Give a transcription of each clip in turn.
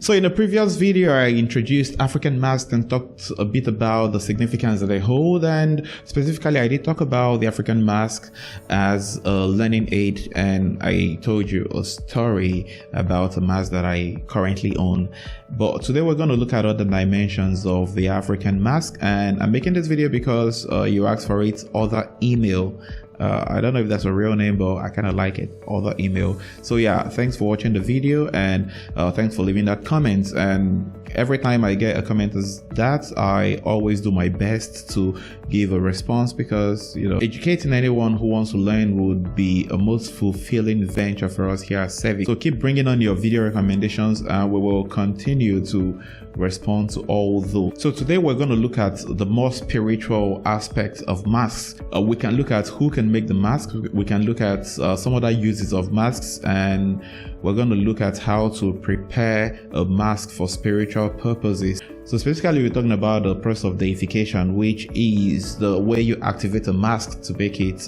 So in the previous video, I introduced African masks and talked a bit about the significance that they hold, and specifically I did talk about the African mask as a learning aid, and I told you a story about a mask that I currently own. But today we're going to look at other dimensions of the African mask, and I'm making this video because you asked for it, other email. I don't know if that's a real name, but I kind of like it, other email. So yeah, thanks for watching the video, and thanks for leaving that comment. And every time I get a comment as that, I always do my best to give a response, because educating anyone who wants to learn would be a most fulfilling venture for us here at SEVICS. So keep bringing on your video recommendations, and we will continue to respond to all those. So today we're going to look at the more spiritual aspects of masks. We can look at who can make the mask. We can look at some other uses of masks, and we're going to look at how to prepare a mask for spiritual purposes. So specifically, we're talking about the process of deification, which is the way you activate a mask to make it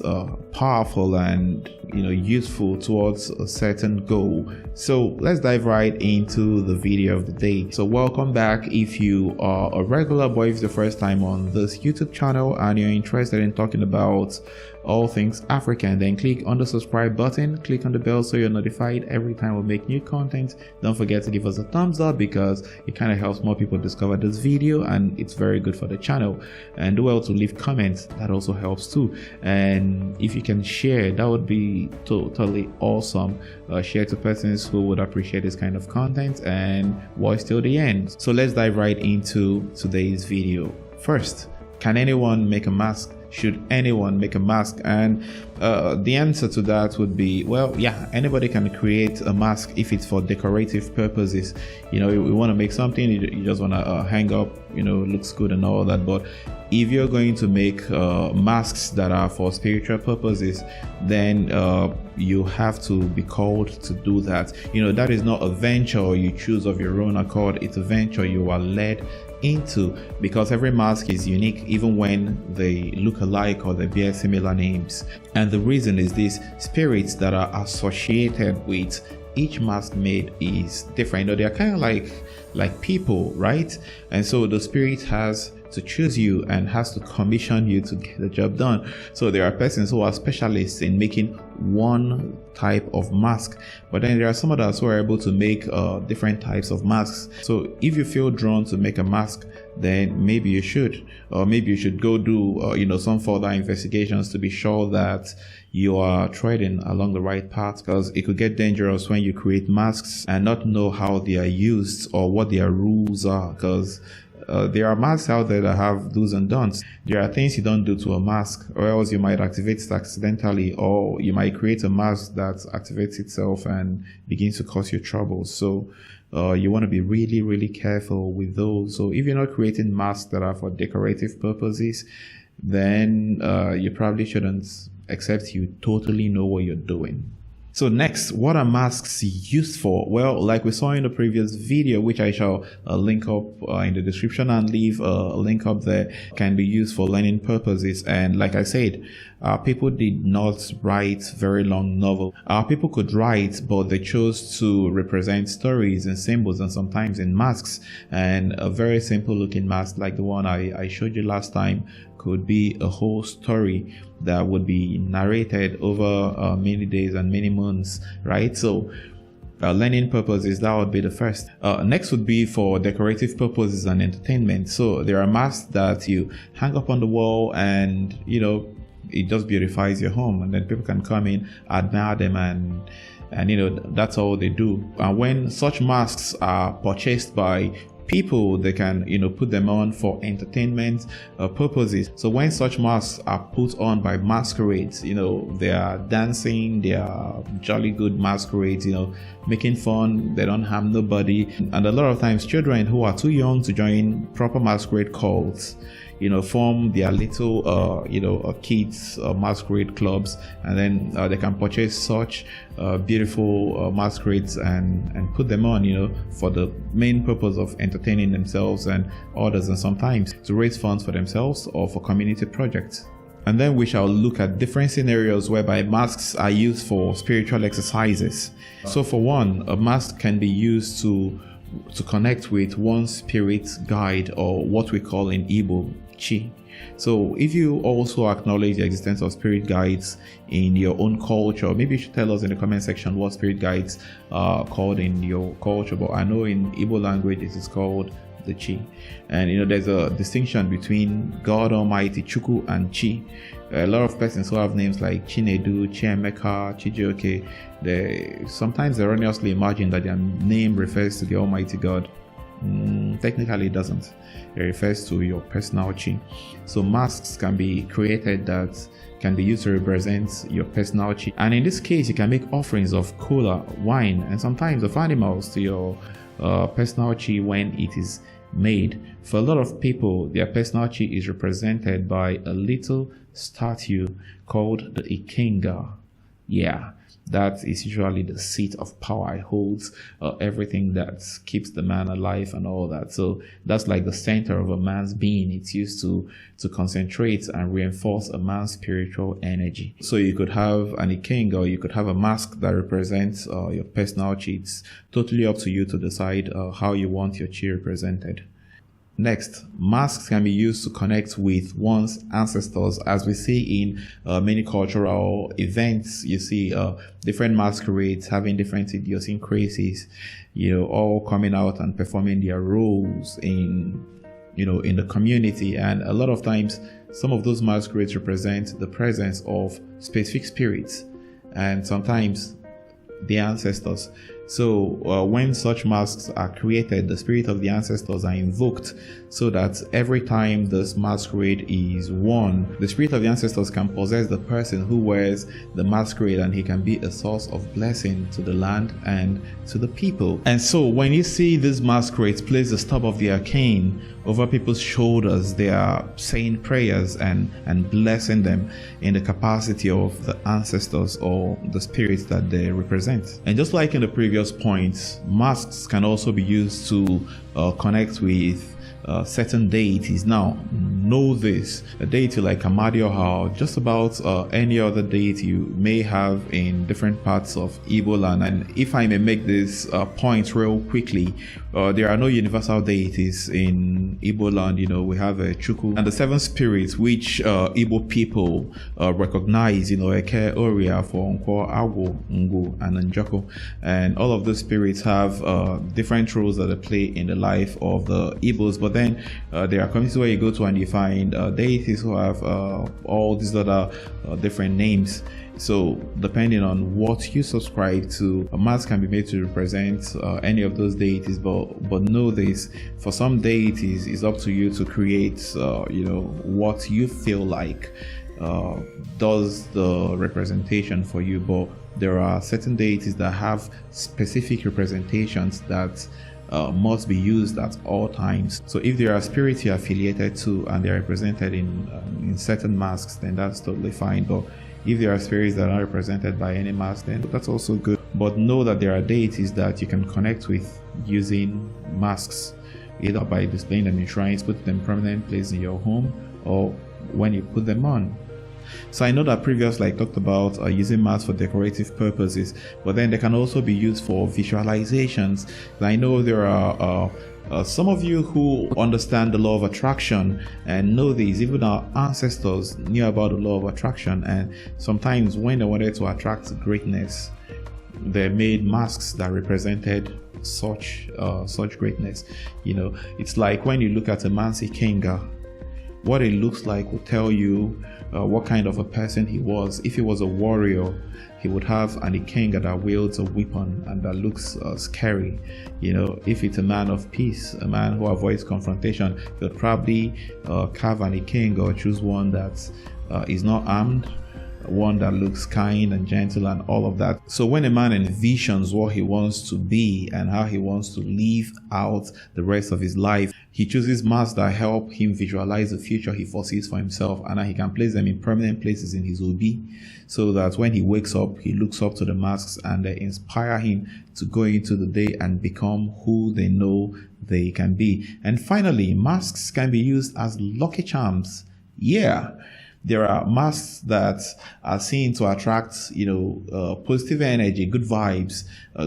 powerful and useful towards a certain goal. So let's dive right into the video of the day. So welcome back. If you are a regular, but if it's the first time on this YouTube channel and you're interested in talking about all things African, then click on the subscribe button, click on the bell so you're notified every time we make new content. Don't forget to give us a thumbs up, because it kind of helps more people discover this video, and it's very good for the channel. And do well to leave comments, that also helps too. And if you can share, that would be totally awesome. Share to persons who would appreciate this kind of content, and watch till the end. So let's dive right into today's video. First, can anyone make a mask? Should anyone make a mask? And the answer to that would be, well, yeah, anybody can create a mask if it's for decorative purposes. You want to make something, you just want to hang up, looks good and all that. But if you're going to make masks that are for spiritual purposes, then you have to be called to do that. That is not a venture you choose of your own accord. It's a venture you are led into, because every mask is unique, even when they look alike or they bear similar names. And the reason is this: spirits that are associated with each mask made is different. They are kind of like people, right? And so the spirit has to choose you and has to commission you to get the job done. So there are persons who are specialists in making one type of mask, but then there are some others who are able to make different types of masks. So if you feel drawn to make a mask, then maybe you should, or maybe you should go do some further investigations to be sure that you are treading along the right path, because it could get dangerous when you create masks and not know how they are used or what their rules are, because there are masks out there that have do's and don'ts. There are things you don't do to a mask, or else you might activate it accidentally, or you might create a mask that activates itself and begins to cause you trouble. So you want to be really, really careful with those. So if you're not creating masks that are for decorative purposes, then you probably shouldn't, except you totally know what you're doing. So next, what are masks used for? Well, like we saw in the previous video, which I shall link up in the description and leave a link up there, can be used for learning purposes. And like I said, people did not write very long novels. People could write, but they chose to represent stories and symbols, and sometimes in masks. And a very simple looking mask like the one I showed you last time could be a whole story that would be narrated over many days and many months, right? So learning purposes, that would be the first. Next would be for decorative purposes and entertainment. So there are masks that you hang up on the wall, and it just beautifies your home, and then people can come in, admire them, and that's all they do. And when such masks are purchased by people, they can put them on for entertainment purposes. So when such masks are put on by masquerades, they are dancing, they are jolly good masquerades, making fun, they don't harm nobody. And a lot of times children who are too young to join proper masquerade cults form their little kids masquerade clubs, and then they can purchase such beautiful masquerades and put them on for the main purpose of entertaining themselves and others, and sometimes to raise funds for themselves or for community projects. And then we shall look at different scenarios whereby masks are used for spiritual exercises. So for one, a mask can be used to to connect with one spirit guide, or what we call in Igbo chi. So if you also acknowledge the existence of spirit guides in your own culture, maybe you should tell us in the comment section what spirit guides are called in your culture. But I know in Igbo language it is called the chi. And there's a distinction between God Almighty, Chukwu, and Chi. A lot of persons who have names like Chinedu, Chiemeka, Chijioke, they sometimes erroneously imagine that their name refers to the Almighty God. Technically it doesn't. It refers to your personal chi. So masks can be created that can be used to represent your personal chi. And in this case, you can make offerings of cola, wine, and sometimes of animals to your personal chi when it is made. For a lot of people, their personal chi is represented by a little statue called the Ikenga. Yeah, that is usually the seat of power. It holds everything that keeps the man alive and all that. So that's like the center of a man's being. It's used to concentrate and reinforce a man's spiritual energy. So you could have an Ikenga, or you could have a mask that represents your personal chi. It's totally up to you to decide how you want your chi represented. Next, masks can be used to connect with one's ancestors. As we see in many cultural events, you see different masquerades having different idiosyncrasies, all coming out and performing their roles in the community. And a lot of times, some of those masquerades represent the presence of specific spirits, and sometimes the ancestors. So when such masks are created, the spirit of the ancestors are invoked, so that every time this masquerade is worn, the spirit of the ancestors can possess the person who wears the masquerade, and he can be a source of blessing to the land and to the people. And so when you see these masquerades place the stub of their cane over people's shoulders, they are saying prayers and blessing them in the capacity of the ancestors or the spirits that they represent. And just like in the previous points, masks can also be used to connect with certain deities. Now, know this: a deity like Amadioha, just about any other deity you may have in different parts of Igbo land. And if I may make this point real quickly, there are no universal deities in Igbo land. We have a Chukwu and the seven spirits which Igbo people recognize, Eke, Oria, Fonkwo, Agwo, Ngu, and Njoko. And all of those spirits have different roles that they play in the life of the Igbos. But then there are communities where you go to and you find deities who have all these other different names. So depending on what you subscribe to, a mask can be made to represent any of those deities. But know this: for some deities, it's up to you to create what you feel like does the representation for you. But there are certain deities that have specific representations that must be used at all times. So if there are spirits you're affiliated to and they're represented in certain masks, then that's totally fine. But if there are spirits that are represented by any mask, then that's also good. But know that there are deities that you can connect with using masks, either by displaying them in shrines, put them in permanent place in your home, or when you put them on. So I know that previously I talked about using masks for decorative purposes, but then they can also be used for visualizations. I know there are some of you who understand the law of attraction and know this. Even our ancestors knew about the law of attraction, and sometimes when they wanted to attract greatness, they made masks that represented such greatness. It's like when you look at a man's Ikenga, what it looks like will tell you what kind of a person he was. If he was a warrior, he would have an Ikenga that wields a weapon and that looks scary. If it's a man of peace, a man who avoids confrontation, he would probably carve an Ikenga or choose one that is not armed, one that looks kind and gentle and all of that. So when a man envisions what he wants to be and how he wants to live out the rest of his life, he chooses masks that help him visualize the future he foresees for himself, and he can place them in permanent places in his obi, so that when he wakes up, he looks up to the masks and they inspire him to go into the day and become who they know they can be. And finally, masks can be used as lucky charms. Yeah. there are masks that are seen to attract, positive energy, good vibes,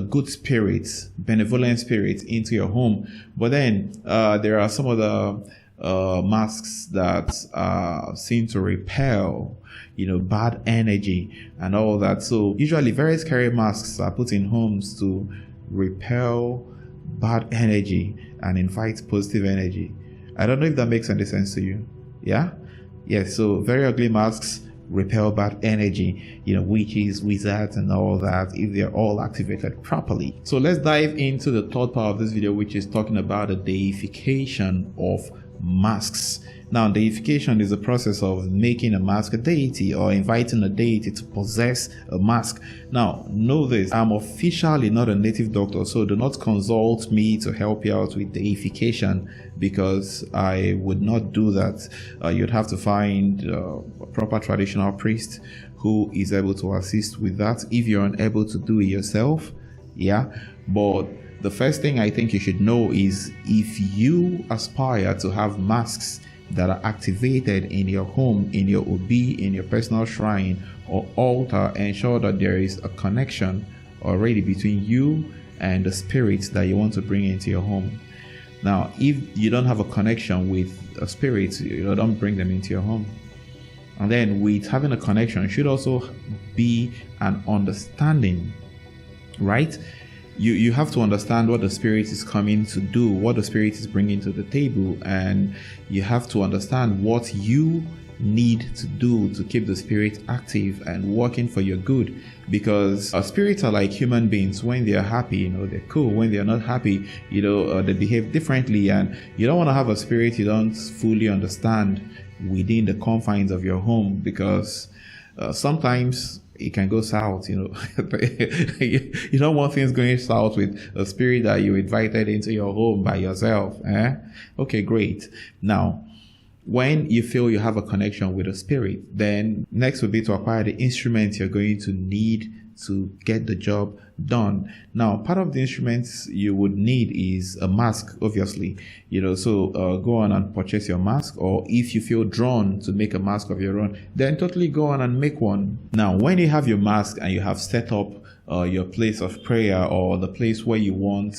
good spirits, benevolent spirits into your home. But then there are some other masks that seem to repel, bad energy and all that. So usually very scary masks are put in homes to repel bad energy and invite positive energy. I don't know if that makes any sense to you. Yeah? Yes, so very ugly masks repel bad energy, witches, wizards, and all that, if they're all activated properly. So let's dive into the third part of this video, which is talking about the deification of masks. Now, deification is the process of making a mask a deity or inviting a deity to possess a mask. Now, know this, I'm officially not a native doctor, so do not consult me to help you out with deification, because I would not do that. You'd have to find a proper traditional priest who is able to assist with that if you're unable to do it yourself. Yeah, but the first thing I think you should know is, if you aspire to have masks that are activated in your home, in your obi, in your personal shrine or altar, ensure that there is a connection already between you and the spirits that you want to bring into your home. Now, if you don't have a connection with a spirit, don't bring them into your home. And then with having a connection should also be an understanding, right? You have to understand what the spirit is coming to do, what the spirit is bringing to the table, and you have to understand what you need to do to keep the spirit active and working for your good. Because spirits are like human beings. When they are happy, they're cool. When they are not happy, they behave differently. And you don't want to have a spirit you don't fully understand within the confines of your home, because sometimes it can go south, you don't want things going south with a spirit that you invited into your home by yourself. Okay, great. Now, when you feel you have a connection with a spirit, then next would be to acquire the instruments you're going to need to get the job done. Now, part of the instruments you would need is a mask, obviously. So go on and purchase your mask, or if you feel drawn to make a mask of your own, then totally go on and make one. Now, when you have your mask and you have set up your place of prayer, or the place where you want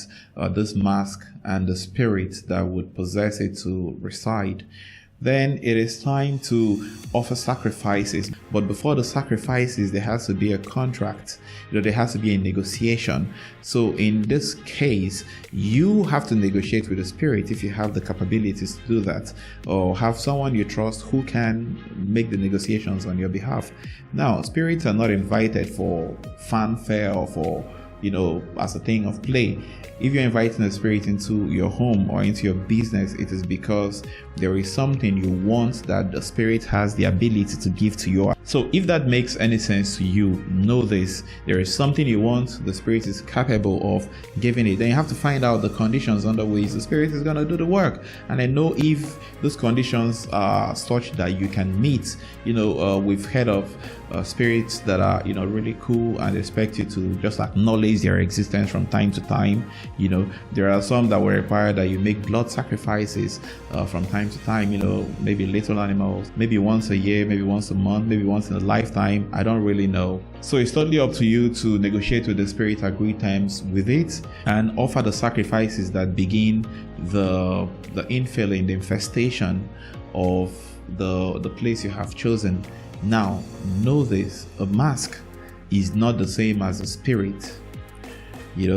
this mask and the spirit that would possess it to reside, then it is time to offer sacrifices. But before the sacrifices, there has to be a contract. There has to be a negotiation. So in this case, you have to negotiate with the spirit if you have the capabilities to do that, or have someone you trust who can make the negotiations on your behalf. Now, spirits are not invited for fanfare or for as a thing of play. If you're inviting a spirit into your home or into your business, it is because there is something you want that the spirit has the ability to give to you. So if that makes any sense to you, know this. There is something you want, the spirit is capable of giving it. Then you have to find out the conditions under which the spirit is going to do the work. And I know if those conditions are such that you can meet. We've heard of spirits that are really cool and expect you to just acknowledge their existence from time to time. There are some that will require that you make blood sacrifices from time to time, maybe little animals, maybe once a year, maybe once a month, maybe once in a lifetime. I don't really know. So it's totally up to you to negotiate with the spirit, agree terms with it, and offer the sacrifices that begin the infilling, the infestation of the place you have chosen. Now, know this, a mask is not the same as a spirit.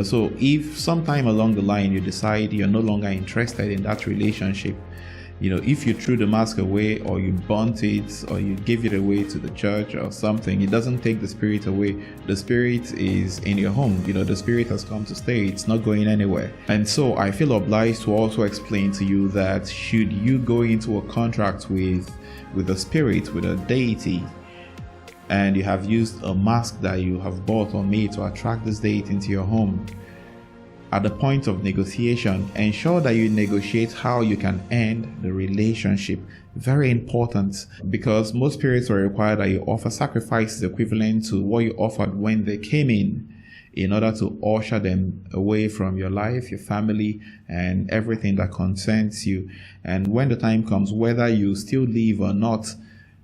So if sometime along the line you decide you're no longer interested in that relationship, if you threw the mask away, or you burnt it, or you gave it away to the church or something, it doesn't take the spirit away. The spirit is in your home. The spirit has come to stay. It's not going anywhere. And so I feel obliged to also explain to you that should you go into a contract with a spirit, with a deity, and you have used a mask that you have bought or made to attract this deity into your home, at the point of negotiation, ensure that you negotiate how you can end the relationship. Very important, because most spirits will require that you offer sacrifices equivalent to what you offered when they came in order to usher them away from your life, your family, and everything that concerns you. And when the time comes, whether you still live or not,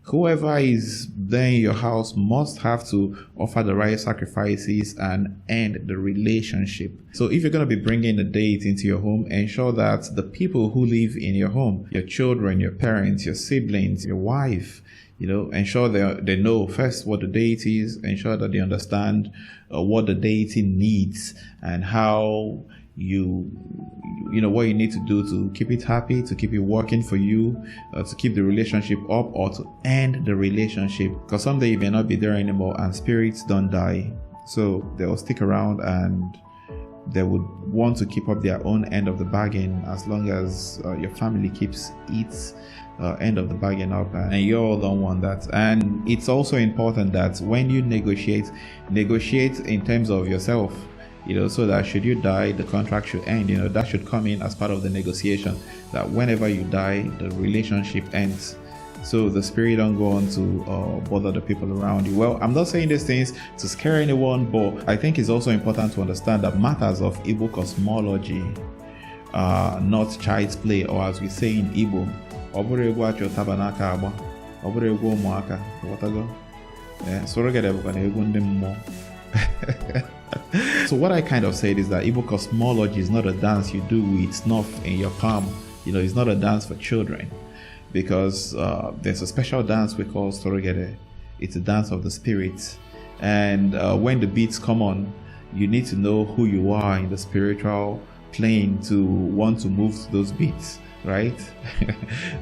whoever is there in your house must have to offer the right sacrifices and end the relationship. So if you're going to be bringing a date into your home, ensure that the people who live in your home, your children, your parents, your siblings, your wife, ensure they know first what the deity is, ensure that they understand what the deity needs and how what you need to do to keep it happy, to keep it working for you, to keep the relationship up or to end the relationship. Because someday you may not be there anymore and spirits don't die. So they will stick around and they would want to keep up their own end of the bargain as long as your family keeps its end of the bargain up, and you all don't want that. And it's also important that when you negotiate in terms of yourself, so that should you die, the contract should end. That should come in as part of the negotiation, that whenever you die, the relationship ends. So the spirit don't go on to bother the people around you. Well, I'm not saying these things to scare anyone, but I think it's also important to understand that matters of Igbo cosmology are not child's play, or as we say in Igbo, So what I kind of said is that Igbo cosmology is not a dance you do with snuff in your palm. It's not a dance for children, because there's a special dance we call Storogede. It's a dance of the spirits, and when the beats come on, you need to know who you are in the spiritual plane to want to move to those beats, right?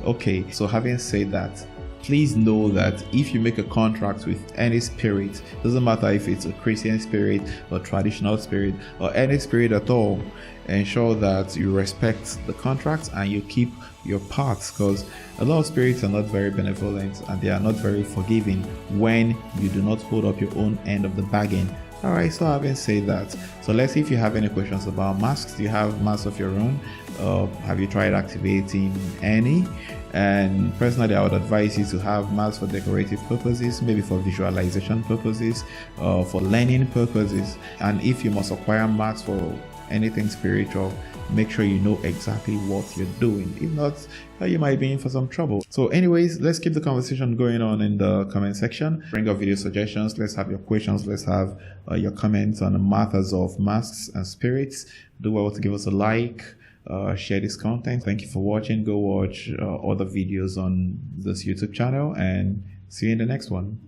Okay, so having said that, please know that if you make a contract with any spirit, doesn't matter if it's a Christian spirit or traditional spirit or any spirit at all, ensure that you respect the contract and you keep your parts, because a lot of spirits are not very benevolent and they are not very forgiving when you do not hold up your own end of the bargain. Alright, so having said that, so let's see if you have any questions about masks. Do you have masks of your own? Have you tried activating any? And personally, I would advise you to have masks for decorative purposes, maybe for visualization purposes, for learning purposes. And if you must acquire masks for anything spiritual, make sure you know exactly what you're doing. If not, you might be in for some trouble. So anyways, let's keep the conversation going on in the comment section. Bring up video suggestions. Let's have your questions. Let's have your comments on the matters of masks and spirits. Do well to give us a like. Share this content. Thank you for watching. Go watch other videos on this YouTube channel and see you in the next one.